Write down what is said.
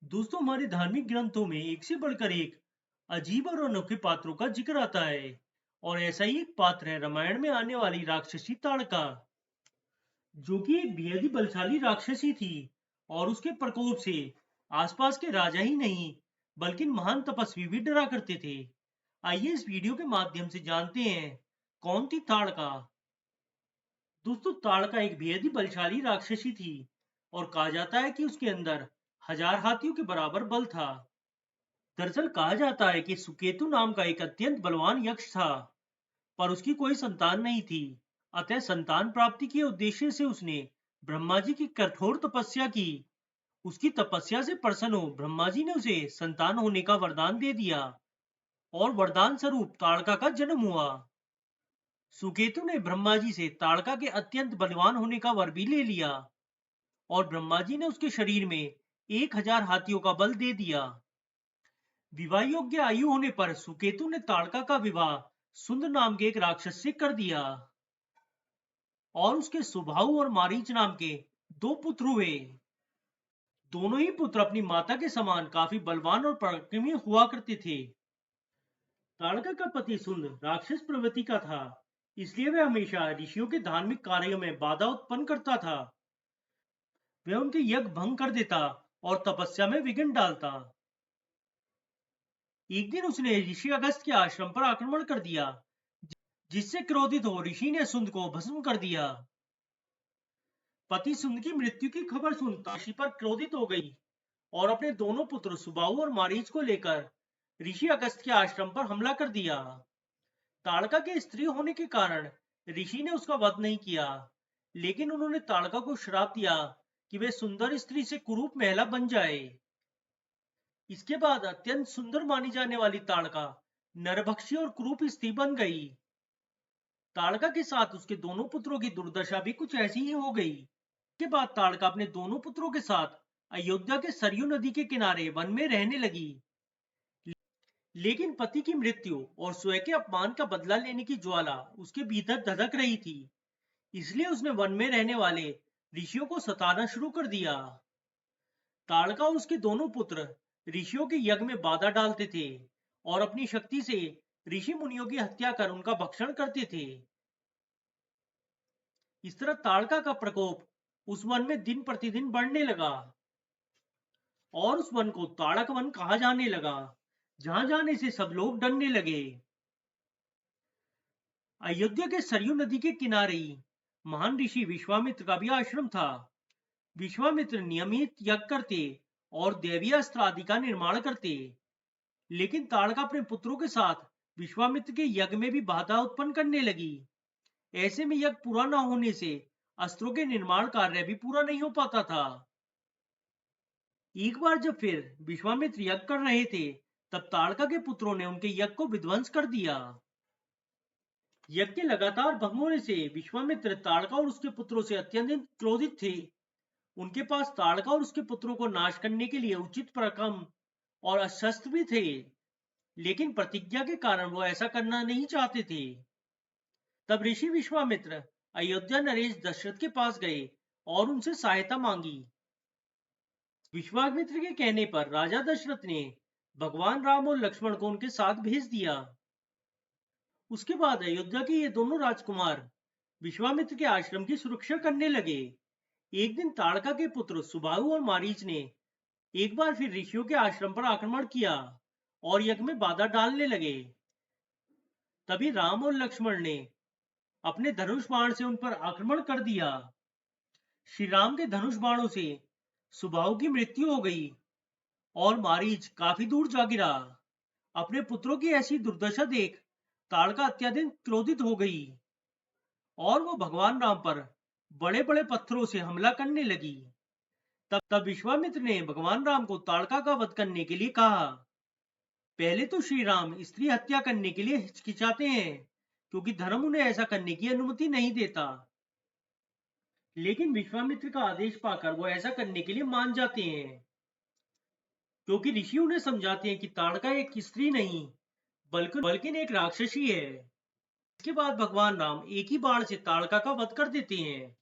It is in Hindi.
दोस्तों, हमारे धार्मिक ग्रंथों में एक से बढ़कर एक अजीब और अनोखे पात्रों का जिक्र आता है। और ऐसा ही एक पात्र है रामायण में आने वाली राक्षसी ताड़का, जो कि एक बेहद ही बलशाली राक्षसी थी। और उसके प्रकोप से आसपास के राजा ही नहीं बल्कि महान तपस्वी भी डरा करते थे। आइए इस वीडियो के माध्यम से जानते हैं कौन थी ताड़का। दोस्तों, ताड़का एक बेहद ही बलशाली राक्षसी थी और कहा जाता है कि उसके अंदर 1000 हाथियों के बराबर बल था। दरअसल कहा जाता है कि सुकेतु नाम का एक अत्यंत बलवान यक्ष था, पर उसकी कोई संतान नहीं थी। अतः संतान प्राप्ति के उद्देश्य से उसने ब्रह्मा जी की कठोर तपस्या की। उसकी तपस्या से प्रसन्न हो ब्रह्मा जी ने उसे संतान होने का वरदान दे दिया और वरदान स्वरूप ताड़का का जन्म हुआ। सुकेतु ने ब्रह्मा जी से ताड़का के अत्यंत बलवान होने का वर भी ले लिया और ब्रह्मा जी ने उसके शरीर में 1000 हाथियों का बल दे दिया। विवाह योग्य आयु होने पर सुकेतु ने ताड़का का विवाह सुंद नाम के एक राक्षस से कर दिया और उसके सुबाहु और मारीच नाम के 2 पुत्र हुए। दोनों ही पुत्र अपनी माता के समान काफी बलवान और पराक्रमी हुआ करते थे। ताड़का का पति सुंद राक्षस प्रवृत्ति का था, इसलिए वह हमेशा ऋषियों के धार्मिक कार्यों में बाधा उत्पन्न करता था। वह उनके यज्ञ भंग कर देता और तपस्या में विघ्न डालता। एक दिन उसने ऋषि अगस्त के आश्रम पर आक्रमण कर दिया, जिससे क्रोधित हो ऋषि ने सुंद को भस्म कर दिया। पति सुंद की मृत्यु की खबर सुन ऋषि पर क्रोधित हो गई और अपने दोनों पुत्र सुबाहु और मारीच को लेकर ऋषि अगस्त के आश्रम पर हमला कर दिया। ताड़का के स्त्री होने के कारण ऋषि ने उसका वध नहीं किया, लेकिन उन्होंने ताड़का को श्राप दिया कि वह सुंदर स्त्री से कुरूप महिला बन जाए। इसके बाद अत्यंत सुंदर मानी जाने वाली ताड़का नरभक्षी और कुरूप स्त्री बन गई। ताड़का के साथ उसके दोनों पुत्रों की दुर्दशा भी कुछ ऐसी ही हो गई। इसके बाद ताड़का अपने दोनों पुत्रों के साथ अयोध्या के सरयू नदी के किनारे वन में रहने लगी। लेकिन पति की मृत्यु और स्वयं के अपमान का बदला लेने की ज्वाला उसके भीतर धधक रही थी, इसलिए उसने वन में रहने वाले ऋषियों को सताना शुरू कर दिया। ताड़का और उसके दोनों पुत्र ऋषियों के यज्ञ में बाधा डालते थे और अपनी शक्ति से ऋषि मुनियों की हत्या कर उनका भक्षण करते थे। इस तरह ताड़का का प्रकोप उस वन में दिन प्रतिदिन बढ़ने लगा और उस वन को ताड़क वन कहा जाने लगा, जहां जाने से सब लोग डरने लगे। अयोध्या के सरयू नदी के किनारे ही महान ऋषि विश्वामित्र का भी आश्रम था। विश्वामित्र नियमित यज्ञ करते और दैवीय अस्त्र आदि का निर्माण करते, लेकिन ताड़का अपने पुत्रों के साथ विश्वामित्र के यज्ञ में भी बाधा उत्पन्न करने लगी। ऐसे में यज्ञ पूरा न होने से अस्त्रों के निर्माण कार्य भी पूरा नहीं हो पाता था। एक बार जब फिर विश्वामित्र यज्ञ कर रहे थे, तब ताड़का के पुत्रों ने उनके यज्ञ को विध्वंस कर दिया। यज्ञ के लगातार भंग होने से विश्वामित्र ताड़का और उसके पुत्रों से अत्यंत क्रोधित थे। उनके पास ताड़का और उसके पुत्रों को नाश करने के लिए उचित पराक्रम और अस्त्र भी थे, लेकिन प्रतिज्ञा के कारण वो ऐसा करना नहीं चाहते थे। तब ऋषि विश्वामित्र अयोध्या नरेश दशरथ के पास गए और उनसे सहायता मांगी। विश्वामित्र के कहने पर राजा दशरथ ने भगवान राम और लक्ष्मण को उनके साथ भेज दिया। उसके बाद अयोध्या के ये दोनों राजकुमार विश्वामित्र के आश्रम की सुरक्षा करने लगे। एक दिन ताड़का के पुत्र सुबाहु और मारीच ने एक बार फिर ऋषियों के आश्रम पर आक्रमण किया और यज्ञ में बाधा डालने लगे। तभी राम और लक्ष्मण ने अपने धनुष बाण से उन पर आक्रमण कर दिया। श्री राम के धनुष बाणों से सुबाहु की मृत्यु हो गई और मारीच काफी दूर जा गिरा। अपने पुत्रों की ऐसी दुर्दशा देख ताड़का अत्यधिक क्रोधित हो गई और वो भगवान राम पर बड़े बड़े पत्थरों से हमला करने लगी। तब विश्वामित्र ने भगवान राम को ताड़का का वध करने के लिए कहा। पहले तो श्री राम स्त्री हत्या करने के लिए हिचकिचाते हैं, क्योंकि धर्म उन्हें ऐसा करने की अनुमति नहीं देता। लेकिन विश्वामित्र का आदेश पाकर वो ऐसा करने के लिए मान जाते हैं, क्योंकि ऋषि उन्हें समझाते हैं कि ताड़का एक स्त्री नहीं बल्कि एक राक्षसी है। इसके बाद भगवान राम एक ही बाण से ताड़का का वध कर देते हैं।